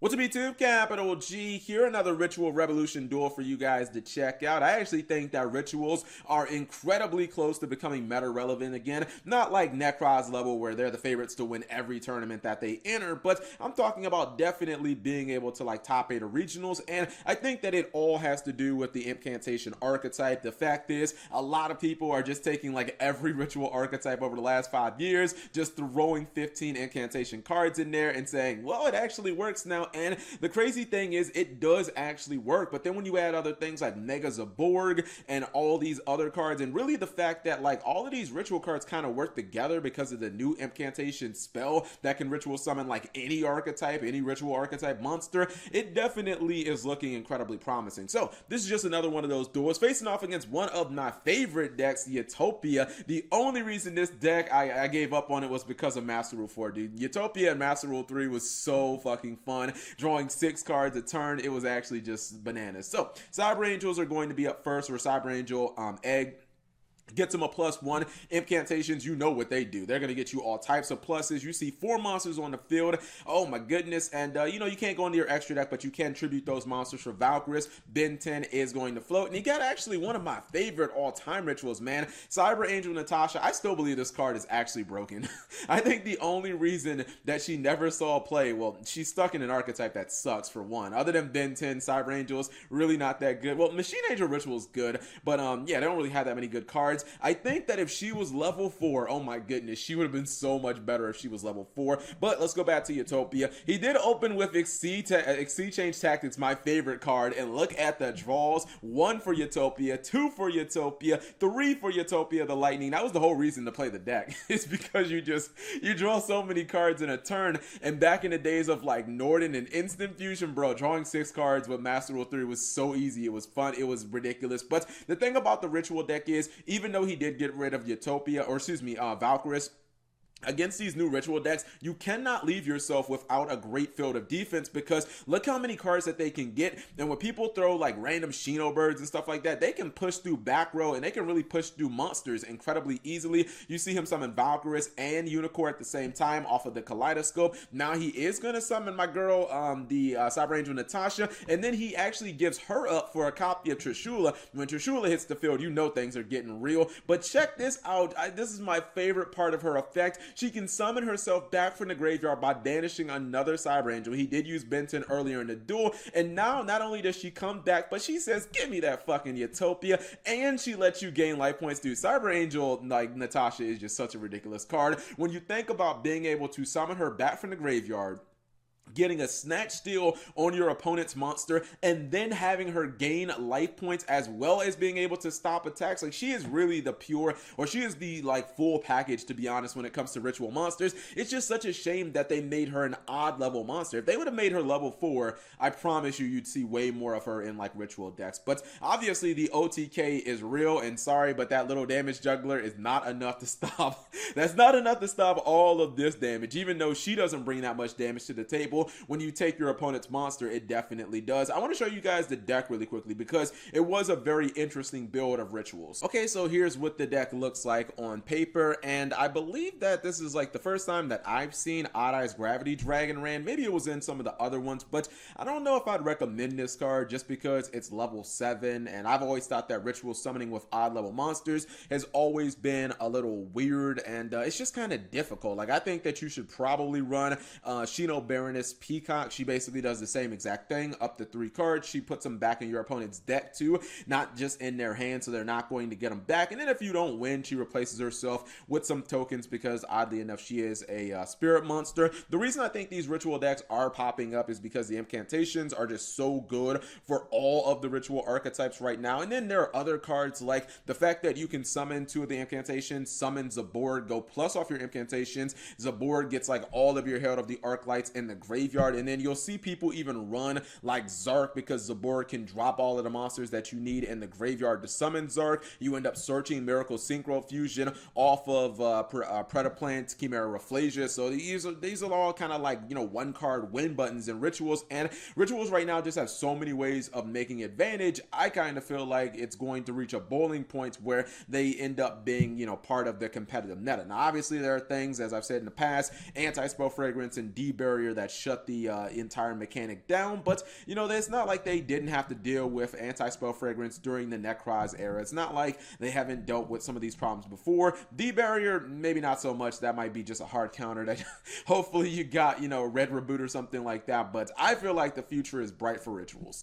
What's up, YouTube? Capital G here. Another Ritual Revolution duel for you guys to check out. I actually think that rituals are incredibly close to becoming meta relevant again. Not like Necros level where they're the favorites to win every tournament that they enter, but I'm talking about definitely being able to like top 8 of regionals. And I think that it all has to do with the incantation archetype. The fact is, a lot of people are just taking like every ritual archetype over the last 5 years, just throwing 15 incantation cards in there and saying, well, it actually works now. And the crazy thing is, it does actually work. But then when you add other things like Mega Zaborg and all these other cards, and really the fact that like all of these ritual cards kind of work together because of the new incantation spell that can ritual summon like any archetype, any ritual archetype monster, it definitely is looking incredibly promising. So this is just another one of those duels facing off against one of my favorite decks, Utopia. The only reason this deck I gave up on it was because of Master Rule 4, dude. Utopia and Master Rule 3 was so fucking fun. Drawing 6 cards a turn, it was actually just bananas. So Cyber Angels are going to be up first, or Cyber Angel Egg gets them a +1. Incantations, you know what they do. They're going to get you all types of pluses. You see 4 monsters on the field. Oh my goodness. And you know, you can't go into your extra deck, but you can tribute those monsters for Valkyries. Ben 10 is going to float. And you got actually one of my favorite all-time rituals, man. Cyber Angel Natasha. I still believe this card is actually broken. I think the only reason that she never saw play, well, she's stuck in an archetype that sucks for one. Other than Ben 10, Cyber Angel's really not that good. Well, Machine Angel Ritual is good, but yeah, they don't really have that many good cards. I think that if she was level 4, oh my goodness, she would have been so much better if she was level 4. But let's go back to Utopia. He did open with Exceed Change Tactics, my favorite card, and look at the draws. 1 for Utopia, 2 for Utopia, 3 for Utopia the Lightning. That was the whole reason to play the deck. It's because you draw so many cards in a turn. And back in the days of like Norden and Instant Fusion, bro, drawing 6 cards with Master Rule 3 was so easy. It was fun. It was ridiculous. But the thing about the ritual deck is, even though he did get rid of Utopia, or excuse me, Valkyries, against these new ritual decks, you cannot leave yourself without a great field of defense, because look how many cards that they can get. And when people throw like random Shino birds and stuff like that, they can push through back row and they can really push through monsters incredibly easily. You see him summon Valkyries and Unicorn at the same time off of the Kaleidoscope. Now he is going to summon my girl, the Cyber Angel Natasha, and then he actually gives her up for a copy of Trishula. When Trishula hits the field, you know things are getting real. But check this out. This is my favorite part of her effect. She can summon herself back from the graveyard by banishing another Cyber Angel. He did use Benton earlier in the duel, and now not only does she come back, but she says, give me that fucking Utopia, and she lets you gain life points, dude. Cyber Angel, like Natasha, is just such a ridiculous card. When you think about being able to summon her back from the graveyard, getting a snatch steal on your opponent's monster, and then having her gain life points as well as being able to stop attacks. Like, she is really the pure, or she is the like full package, to be honest, when it comes to ritual monsters. It's just such a shame that they made her an odd level monster. If they would have made her level 4, I promise you'd see way more of her in like ritual decks. But obviously the OTK is real, and sorry, but that little damage juggler is not enough to stop. That's not enough to stop all of this damage. Even though she doesn't bring that much damage to the table, when you take your opponent's monster, it definitely does. I want to show you guys the deck really quickly because it was a very interesting build of rituals. Okay, so here's what the deck looks like on paper, and I believe that this is like the first time that I've seen Odd Eyes Gravity Dragon Ran. Maybe it was in some of the other ones, but I don't know if I'd recommend this card just because it's level 7, and I've always thought that ritual summoning with odd level monsters has always been a little weird, and it's just kind of difficult. Like, I think that you should probably run Shino Baroness Peacock. She basically does the same exact thing. Up to 3 cards. She puts them back in your opponent's deck too, not just in their hand, so they're not going to get them back. And then if you don't win, she replaces herself with some tokens because oddly enough, she is a spirit monster. The reason I think these ritual decks are popping up is because the incantations are just so good for all of the ritual archetypes right now. And then there are other cards like the fact that you can summon 2 of the incantations, summon Zaborg, go plus off your incantations. Zaborg gets like all of your Herald of the Arc Lights in the graveyard, and then you'll see people even run like Zark because Zaborg can drop all of the monsters that you need in the graveyard to summon Zark. You end up searching Miracle Synchro Fusion off of Predaplant, Chimera Rafflesia. So these are all kind of like, you know, 1-card win buttons in rituals, and rituals right now just have so many ways of making advantage. I kind of feel like it's going to reach a boiling point where they end up being, you know, part of the competitive meta. Now, obviously, there are things, as I've said in the past, anti-spell fragrance and D-barrier that shut the entire mechanic down. But, you know, it's not like they didn't have to deal with anti-spell fragrance during the Necroz era. It's not like they haven't dealt with some of these problems before. D-Barrier, maybe not so much. That might be just a hard counter that hopefully you got, you know, Red Reboot or something like that. But I feel like the future is bright for Rituals.